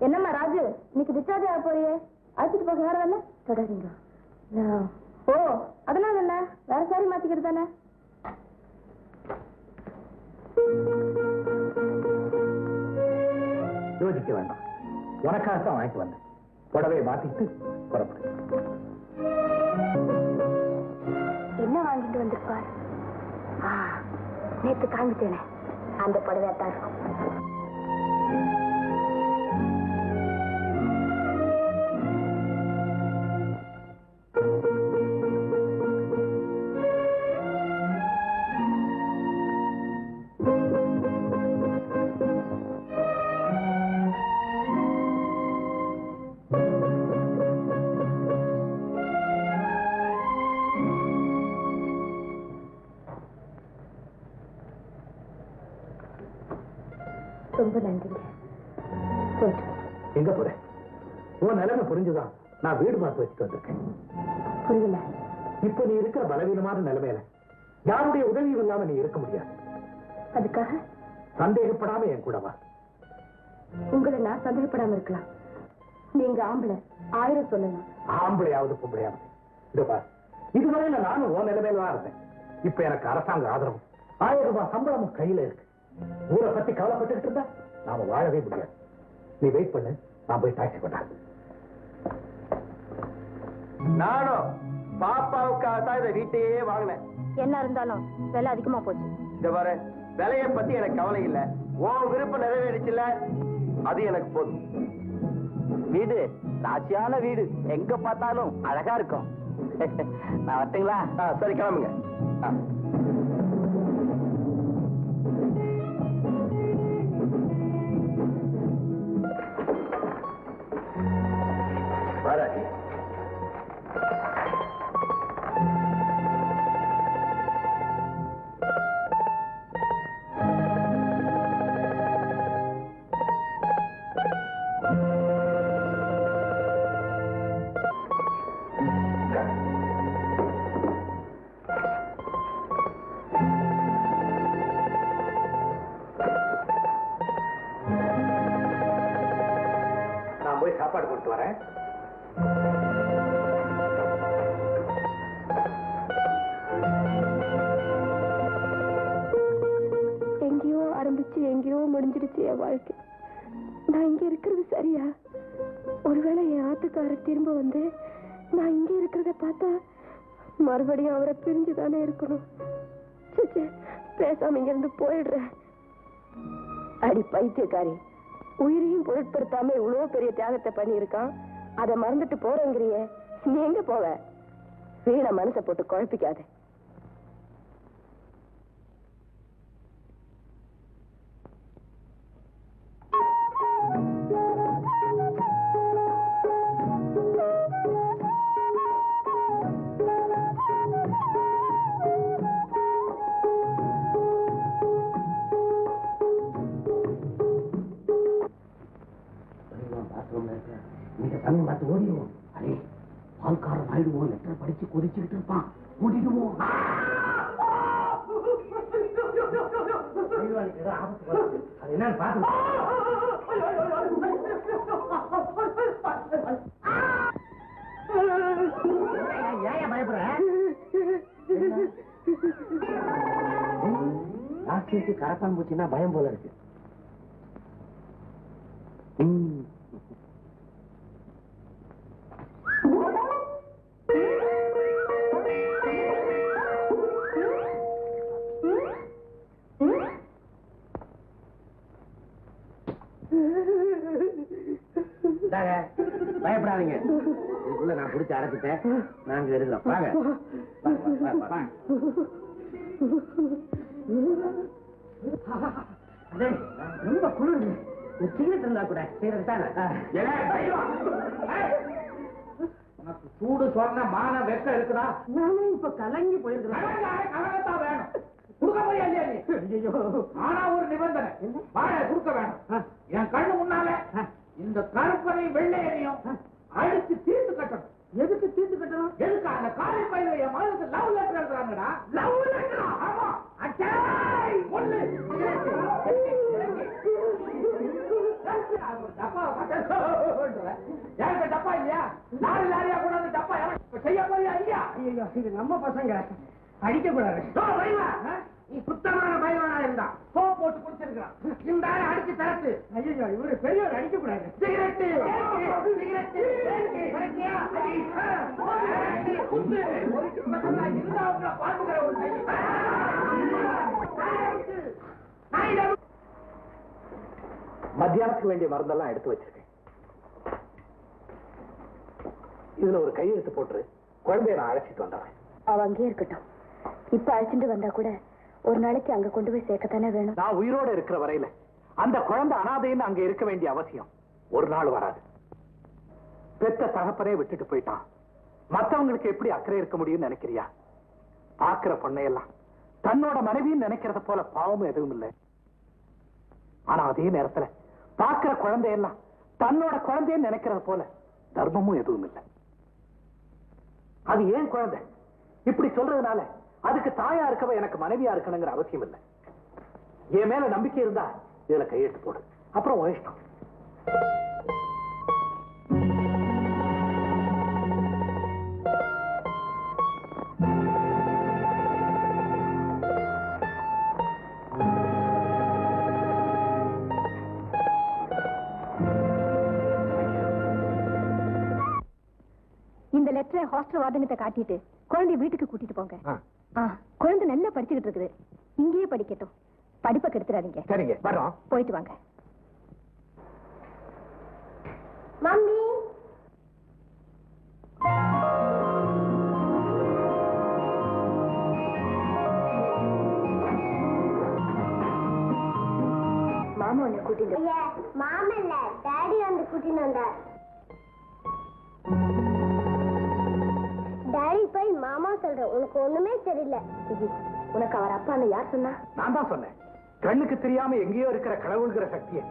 என்னம்மா ராஜு, இன்னைக்கு டிஸ்சார்ஜ் ஆக போறியே, அழைச்சிட்டு போக யாரும் வரல? தொடருங்க. ஓ, அதனால என்ன, வேற சாரி மாத்திக்கிறது தானே. யோசிக்க வேண்டாம், உனக்காகத்தான் வாங்கிட்டு வந்தேன். புடவையை மாத்திட்டு புறப்படு. என்ன வாங்கிட்டு வந்திருப்பார்? நேற்று காமிச்சேனே அந்த புடவையாத்தான் இருக்கும். ரொம்ப நன்றிங்க. எங்க போறேன்? உன் நிலைமை புரிஞ்சுதான் நான் வீடு பார்த்து வச்சுட்டு வந்திருக்கேன். புரியல. இப்ப நீ இருக்கிற பலவீனமான நிலைமையில யாருடைய உதவியும் இல்லாம நீ இருக்க முடியாது. அதுக்காக சந்தேகப்படாம என் கூட வா. உங்களை நான் சந்தேகப்படாம இருக்கலாம். நீங்க ஆம்பளை, 1000 சொல்லலாம். ஆம்பளையாவது பொம்பளையாவது இது பாரு, இதுவரையில நானும் உன் நிலைமையில தான் இருந்தேன். இப்ப எனக்கு அரசாங்க ஆதரவு, 1000 ரூபாய் சம்பளமும் கையில இருக்கு. ஊரை பத்தி கவலைப்பட்டுக்கிட்டு இருந்தா நாம வாழவே முடியாது. நீ வெயிட் பண்ணு, நான் போய் டாக்ஸி கொண்டாடு. நானும் பாப்பாவுக்காக தான் இதை வீட்டையே வாங்கினேன். என்ன இருந்தாலும் விலை அதிகமா போச்சு. இந்த பாரு, விலையை பத்தி எனக்கு கவலை இல்ல. உன் விருப்பம் நிறைவேறிச்சுல, அது எனக்கு போதும். வீடு ராசியான வீடு, எங்க பார்த்தாலும் அழகா இருக்கும். நான் வரட்டுங்களா? சரி, கிளம்புங்க. வராஜி, நான் போய் சாப்பாடு கொடுத்து வரேன். எங்கேயோ ஆரம்பிச்சு எங்கேயோ முடிஞ்சிருச்சு என் வாழ்க்கை. நான் இங்க இருக்கிறது சரியா? ஒருவேளை என் ஆத்துக்காரர் திரும்ப வந்து நான் இங்க இருக்கிறத பார்த்தா மறுபடியும் அவரை பிரிஞ்சுதானே இருக்கணும். பேசாம இங்க இருந்து போயிடுறேன். அடி பைத்தியக்காரி, உயிரையும் பொருட்படுத்தாம இவ்வளவு பெரிய தியாகத்தை பண்ணியிருக்கான். அதை மறந்துட்டு போறேங்கிறியே, நீ எங்க போவ? வீண மனசை போட்டு குழப்பிக்காத. நீங்க சமயம் பார்த்து ஓடிடுவோம். அரே, பால்காரன் ஆயிடுவோம். லெட்டர் படிச்சு கொதிச்சுக்கிட்டு இருப்பான். ஓடிடுவோம். அது என்னன்னு பாத்து ஏன் பயப்படுற? ராசிக்கு கரப்பான் பூச்சின்னா பயம் போல இருக்கு. பயப்படாதீங்க, இதுக்குள்ள நான் பிடிச்ச அடைச்சிட்டேன். நாங்க இருக்கிறோம். வாங்க. ரொம்ப குளிர். சிகரெட் இருந்தா கூட சிகரெட் தானே. உனக்கு சூடு சொன்ன மான வெக்க இருக்குதா? நானும் இப்ப கலங்கி போயிருக்கிறேன். வேணும் கொடுக்க முடியாது. ஆனா ஒரு நிபந்தனை, வாழை கொடுக்க வேணும். என் கண்ணு முன்னால இந்த கருப்பனை வெள்ளையனையும் அழிச்சு தீர்த்து கட்டணும். எதுக்கு தீர்த்து கட்டணும்? எதுக்கு? அந்த காலை பயில என் மகளுக்கு லவ் லெட்டர் எழுதுறாங்கடா. லவ் லெட்டரா? ஆமா. அச்சாய் ஒண்ணு எனக்கு டப்பா இல்லையா? லாரி லாரியா கூட அந்த டப்பா செய்ய போறியா இல்லையா? ஐயோ, இது நம்ம பசங்க அடிக்க கூடாது. நீ சுத்தமான பயவானா இருந்தா சோ போட்டு குடிச்சிருக்கான். இந்த ஆளை அடிச்சு தரத்து. ஐயோ, இவரு பெரியவர் அடிக்க கூடாது. சிகரெட்டு மத்தியானத்துக்கு வேண்டிய மருந்தெல்லாம் எடுத்து வச்சிருக்கேன். இதுல ஒரு கையெழுத்து போட்டு குழந்தைய நான் அழைச்சிட்டு வந்துடுறேன். அவ அங்கேயே இருக்கட்டும். இப்ப அழைச்சிட்டு வந்தா கூட ஒரு நாளைக்கு அங்க கொண்டு போய் சேர்க்கத்தானே வேணும். நான் உயிரோட இருக்கிற வரையில அந்த குழந்தை அனாதைன்னு அங்க இருக்க வேண்டிய அவசியம் ஒரு நாள் வராது. பெத்த தகப்பனே விட்டுட்டு போயிட்டான். மத்தவங்களுக்கு எப்படி அக்கறை இருக்க முடியும்னு நினைக்கிறியா? பாக்குற பொண்ணையெல்லாம் தன்னோட மனைவின்னு நினைக்கிறத போல பாவமும் எதுவும் இல்லை. ஆனா அதே நேரத்துல பாக்குற குழந்தையெல்லாம் தன்னோட குழந்தைன்னு நினைக்கிறது போல தர்மமும் எதுவும் இல்லை. அது ஏன் குழந்தை இப்படி சொல்றதுனால அதுக்கு தாயா இருக்கவ எனக்கு மனைவியா இருக்கணுங்கிற அவசியம் இல்லை. என் மேல நம்பிக்கை இருந்தா இதுல கையெழுத்து போடு, அப்புறம் உன் இஷ்டம். இந்த லெட்டரை ஹாஸ்டல் வார்டன்கிட்ட காட்டிட்டு குழந்தைய வீட்டுக்கு கூட்டிட்டு போங்க. குழந்தை நல்லா படிச்சுக்கிட்டு இருக்குது. இங்கேயே படிக்கட்டும். படிப்பை கெடுத்துறாதீங்க. சரிங்க, வரோம். போயிட்டு வாங்க. மம்மி, மாமா உன்னை கூட்டிட்டு. மாமா இல்ல, டாடி வந்து கூட்டிட்டு வந்தார். டாடி போய் மாமா சொல்ற, உனக்கு ஒண்ணுமே தெரியல. உனக்கு அவர் அப்பான்னு யார் சொன்னா? நான் தான் சொன்னேன். கண்ணுக்கு தெரியாம எங்கேயோ இருக்கிற கடவுள்கிற சக்தியை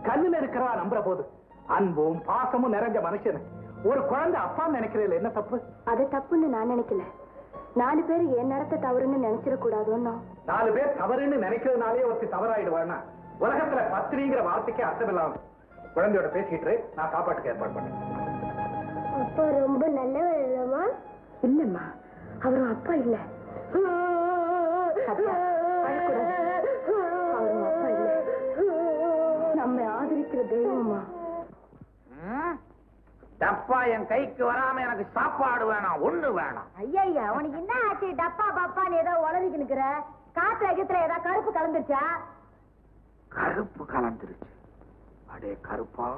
கல்லுல இருக்கிறவா நம்புற போது அன்பும் பாசமும் நிறைஞ்ச மனுஷன் ஒரு குழந்தை அப்பான்னு நினைக்கிறதுல என்ன தப்பு? அது தப்புன்னு நான் நினைக்கல. 4 பேர் என் நடத்த தவறுன்னு நினைச்சிடக்கூடாதுன்னு. 4 பேர் தவறுன்னு நினைக்கிறதுனாலே ஒருத்தி தவறாயிடுவான்னா உலகத்துல பத்திரிங்கிற வார்த்தைக்கே அர்த்தம் இல்லாம குழந்தையோட பேசிட்டு நான் சாப்பாட்டுக்கு ஏற்பாடு பண்ணேன். அப்பா ரொம்ப நல்லவர் இல்லம்மா? இல்லம்மா, அவரும் அப்பா இல்ல. அவரும் அப்பா இல்ல. நம்ம ஆதரிக்கிற தெய்வமா. டப்பா என் கைக்கு வராம எனக்கு சாப்பாடு வேணாம், ஒண்ணு வேணாம். ஐயா, உனக்கு என்ன ஆச்சு? டப்பா பப்பான்னு ஏதோ உளறிக்கு நிக்கிற. காத்துல கீத்துல ஏதோ கருப்பு கலந்துருச்சா? கருப்பு கலந்துருச்சு. அடே கருப்பா,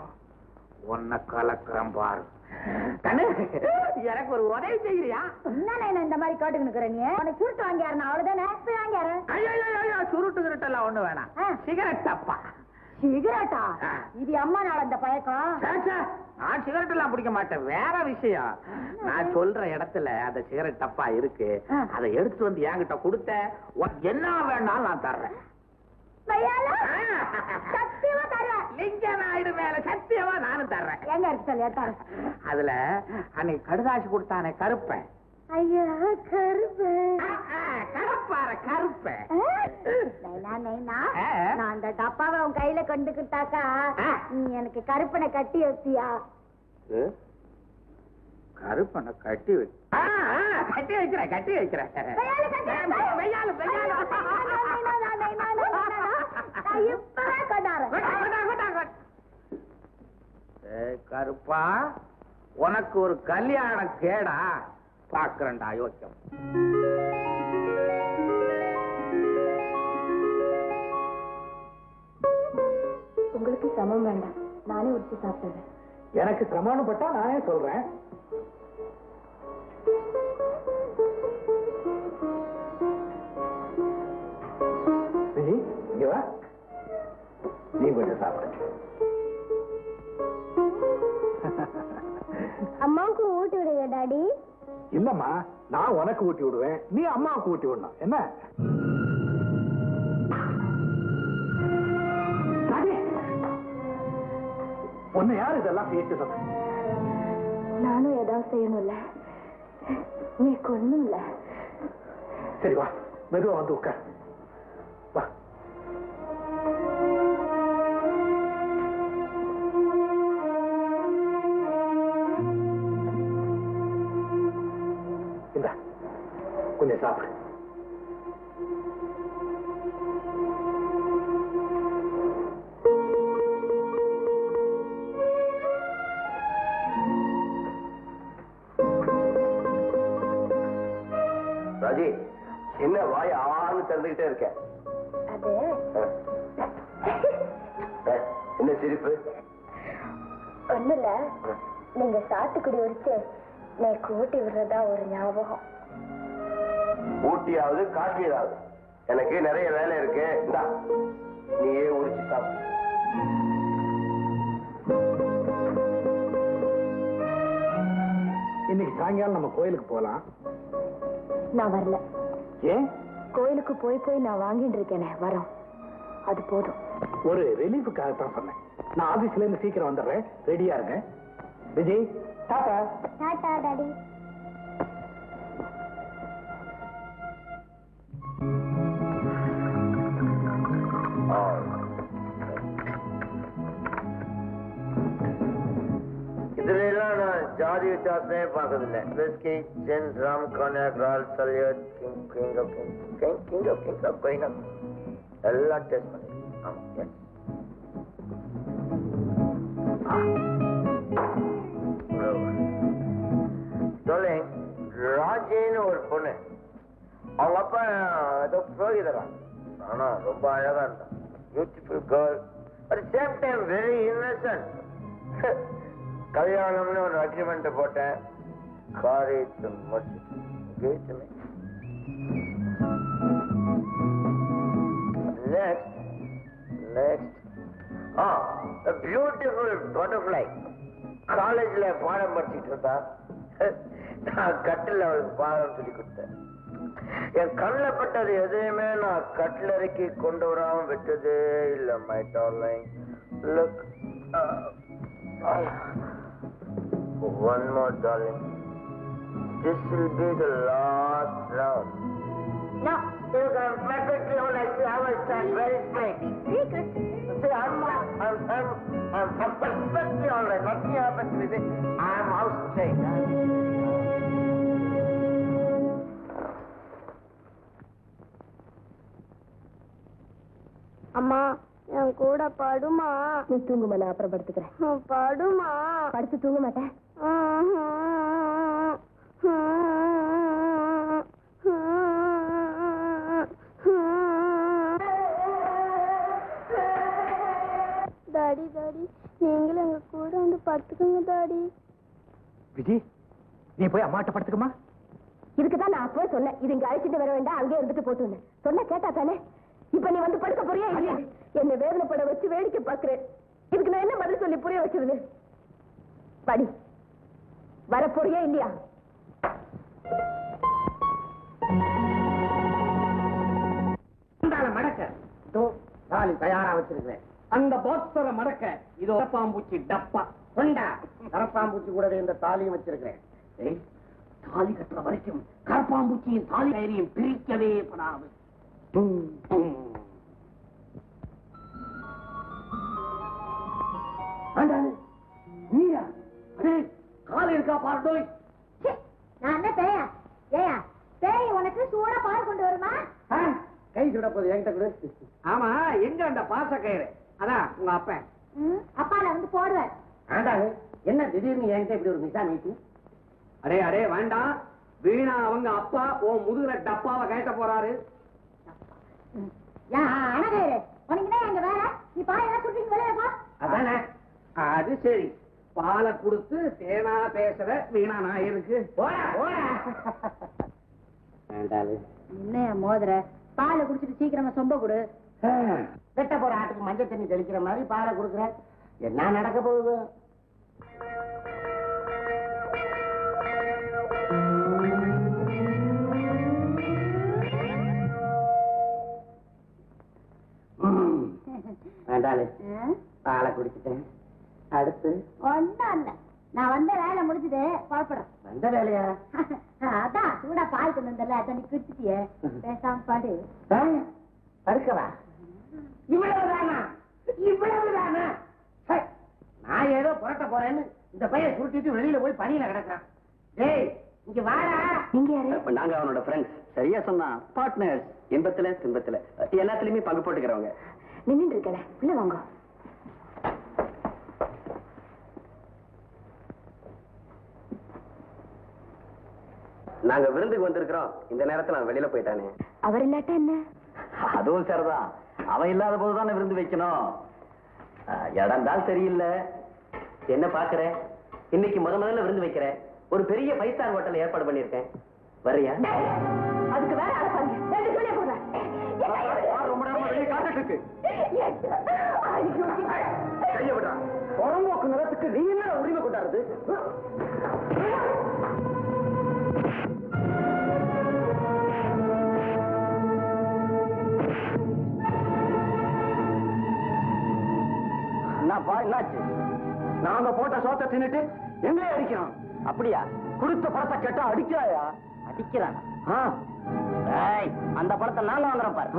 உன்னை கலக்கிறேன் பாரு. எனக்கு ஒரு உதவி செய்யறியா? என்ன இந்த மாதிரி கேட்டுக்கு நிக்கிற நீ? உனக்கு சுருட்டு வாங்கியாரு, அவ்வளவுதானே வாங்கியாரு. ஐயோ, சுருட்டு கிருட்டெல்லாம் ஒண்ணு வேணாம். சிகரெட் டப்பா. சிகரெட்டா? இது அம்மா நாள் அந்த பழக்கம். நான் சிகரெட் எல்லாம் பிடிக்க மாட்டேன், வேற விஷயம். நான் சொல்ற இடத்துல அந்த சிகரெட் டப்பா இருக்கு. அதை எடுத்து வந்து என்கிட்ட கொடுத்த என்ன வேணாலும் நான் தர்றேன். சத்தியமா தர்றேன். லிங்க நாயுடு மேல சத்தியமா நானும் தர்றேன். எங்க இருக்கு சொல்லு. அதுல அன்னைக்கு கடுதாசி கொடுத்தானே கருப்பேன். ஐயா, கருப்பேன். கருப்பார கருப்பேன். நான் அந்த டப்பாவை உன் கையில கொண்டுக்கிட்டாக்கா நீ எனக்கு கருப்பனை கட்டி வச்சியா? கருப்பனை கட்டி வைக்கிறேன், கட்டி வைக்கிறேன். கருப்பா, உனக்கு ஒரு கல்யாணம் கேடா பாக்குறேன்டா, யோசியம். உங்களுக்கு சமம் வேண்டாம், நானே உடிச்சு சாப்பிட்டேன். எனக்கு சிரமம்னு பட்டா நானே சொல்றேன். இங்க வா, நீ கொஞ்சம் சாப்பிடு. அம்மாவுக்கு ஊட்டி விடுங்க டாடி. இல்லம்மா, நான் உனக்கு ஊட்டி விடுவேன், நீ அம்மாவுக்கு ஊட்டி விடணும். என்ன உன்னை யார் இதெல்லாம் பேசுறது? நானும் ஏதாவது செய்யணும்ல, நீ ஒண்ணும் இல்ல. சரி வா, மெதுவா வந்து உட்கார். வா. கொஞ்சம் சாப்பிடு. ராஜி, என்ன வாய் ஆன்னு திறந்துகிட்டே இருக்க? அது என்ன சிரிப்பு? ஒண்ணு இல்ல, நீங்க சாத்துக்குடி உரிச்சு நீ கூட்டி விடுறதா ஒரு ஞாபகம். ஊட்டியாவது காஷ்மீராவது எனக்கு நிறைய வேலை இருக்கு. இந்தா நீயே உரிச்சு சாப்பிடு. இன்னைக்கு சாயங்காலம் நம்ம கோயிலுக்கு போலாம். நான் வரல. ஏன்? கோயிலுக்கு போய் போய் நான் வாங்கிட்டு இருக்கேனே வரோம், அது போதும். ஒரு ரிலீஃபுக்காகத்தான் சொன்னேன். நான் ஆபீஸ்ல இருந்து சீக்கிரம் வந்துடுறேன், ரெடியா இருங்க. விஜய், டாடா. டாடா டாடி. இதுல எல்லாம் நான் ஜாதி வித்தியாசமே பார்த்ததில்லை. விஸ்கி, ஜின், ரம், கான்யாக், ரால், சல்யூட், கிங் ஆஃப் குயின் எல்லாம் டேஸ்ட் பண்ணி. ஆமா, எஸ். ராஜேன்னு ஒரு பொண்ணு, அவங்க அப்பா ஏதோ புரோகிதரா, ஆனா ரொம்ப அழகா இருந்தான். Beautiful girl, at same time very Innocent. கல்யாணம்னு ஒரு அக்ரிமெண்ட் போட்டேன். காரியத்தை முடிச்சு நெக்ஸ்ட் பியூட்டிஃபுல் பட்டர்ஃபிளை காலேஜ்ல பாடம் படிச்சுட்டு இருந்தா. நான் கட்டில் அவளுக்கு பாடம் சொல்லி கொடுத்தேன். என் கண்ணில் பட்டது எதையுமே நான் கட்லரைக்கு கொண்டு வராம விட்டதே இல்லை. My darling, look, one more darling, this will be the last round. No, you can perfectly like I will stand very straight. Secret. See, I'm perfectly all right. Nothing happens with it. I'm out straight. அம்மா, என் கூட படுமா? நீ தூங்குமா, நான் அப்புறம் படுத்துக்கிறேன். படுமா? படுத்து தூங்க மாட்டேன். Daddy daddy, நீங்களும் எங்க கூட வந்து படுத்துக்கோங்க டாடி. விஜய், நீ போய் அம்மாட்ட படுத்துக்கமா. இதுக்குதான் நான் அப்பவே சொன்னேன், இது இங்க அழைச்சிட்டு வர வேண்டாம், அங்கே இருந்துட்டு போட்டு சொன்ன கேட்டா தானே. இப்ப நீ வந்து படுக்க போறியா இல்லையா? என்ன வேதனைப்பட வச்சு வேடிக்கை பாக்குறேன். இதுக்கு நான் என்ன பதில் சொல்லி புரிய வச்சிருது? படி, வர போறியா இல்லையா? மடக்க தாலி தயாரா வச்சிருக்கிறேன். அந்த பாக்ஸரை மடக்க இது கரப்பாம்பூச்சி டப்பா கொண்டா. கரப்பாம்பூச்சி கூடவே இந்த தாலியும் வச்சிருக்கிறேன். தாலி கட்டுற வரைக்கும் கரப்பாம்பூச்சியின் தாலி கயிறையும் பிரிக்கவே படாது. கால் இருக்கா பாரு. நான் என்ன பேயா? ஏயா பேய் உனக்கு சூடா பால் கொண்டு வருமா? கை சுட போது என்கிட்ட கூட. ஆமா, எங்க அந்த பாச கயிறு? அதான் உங்க அப்பா. அப்பால வந்து போடுவார். ஆண்டாது என்ன திடீர்னு என்கிட்ட இப்படி ஒரு மிசா நீட்டு? அடே அடே வேண்டாம். வீணா அவங்க அப்பா உன் முதுகுல டப்பாவை கட்ட போறாரு. அழகயிறு உனக்கு எங்க வேற? நீ பாயெல்லாம் சுட்டிட்டு வெளியே போ. அதானே? அது சரி, பாலை கொடுத்து தேனா பேசுற வீணா நாயருக்கு. என்ன மோதிர பாலை குடிச்சிட்டு சீக்கிரமா சொம்ப கொடு. வெட்ட போற ஆட்டுக்கு மஞ்சள் தண்ணி தெளிக்கிற மாதிரி பாலை கொடுக்குற. என்ன நடக்க போகுது? வேண்டாலே, பாலை குடிச்சிட்டேன். அடுத்து ஒன்னும் இல்ல, நான் வந்த வேலை முடிஞ்சது, புறப்படுறேன். வந்த வேலையா? அதான் சூடா பால் கொண்டு வந்தல, தண்ணி குடிச்சிட்டியே, பேசாம பாடு. படுக்கவா? இவ்வளவுதானா? இவ்வளவுதானா? நான் ஏதோ புரட்ட போறேன்னு இந்த பையன் சுருட்டிட்டு வெளியில போய் பணியில கிடக்கான். டேய், இங்க வாடா. நீங்க யாரு? நாங்க அவனோட ஃப்ரெண்ட்ஸ். சரியா சொன்னா பார்ட்னர்ஸ். இன்பத்துல துன்பத்துல எல்லாத்துலயுமே பங்கு போட்டுக்கிறவங்க. நின்னுட்டு இருக்கல, உள்ள வாங்க. நாங்க விருந்துக்கு வந்திருக்கிறோம். இந்த நேரத்துல அவன் வெளியில போயிட்டானே. அவர் இல்லாட்டா என்ன? அதுவும் சரிதான். அவன் இல்லாத போதுதானே விருந்து வைக்கணும். இடம் தான் சரியில்லை. என்ன பாக்குற, இன்னைக்கு முதல்ல விருந்து வைக்கிறேன். ஒரு பெரிய 5 ஸ்டார் ஹோட்டல் ஏற்பாடு பண்ணிருக்கேன். வர்றியா? அதுக்கு வேற ஆள பாருங்க. ரொம்ப நேரமா வெளியே காத்துட்டு இருக்கு. கைய விடுறா. புறம்போக்கு நிலத்துக்கு நீ என்ன உரிமை கொண்டாடுறது? என்னாச்சு? நாங்க போட்ட சோத்தை தின்னுட்டு எங்களே அடிக்கிறான். அப்படியா? கொடுத்த பணத்தை கேட்டா அடிக்கிறாயா? அடிக்கிறான். அந்த பணத்தை நாங்க வாங்குறோம் பாரு.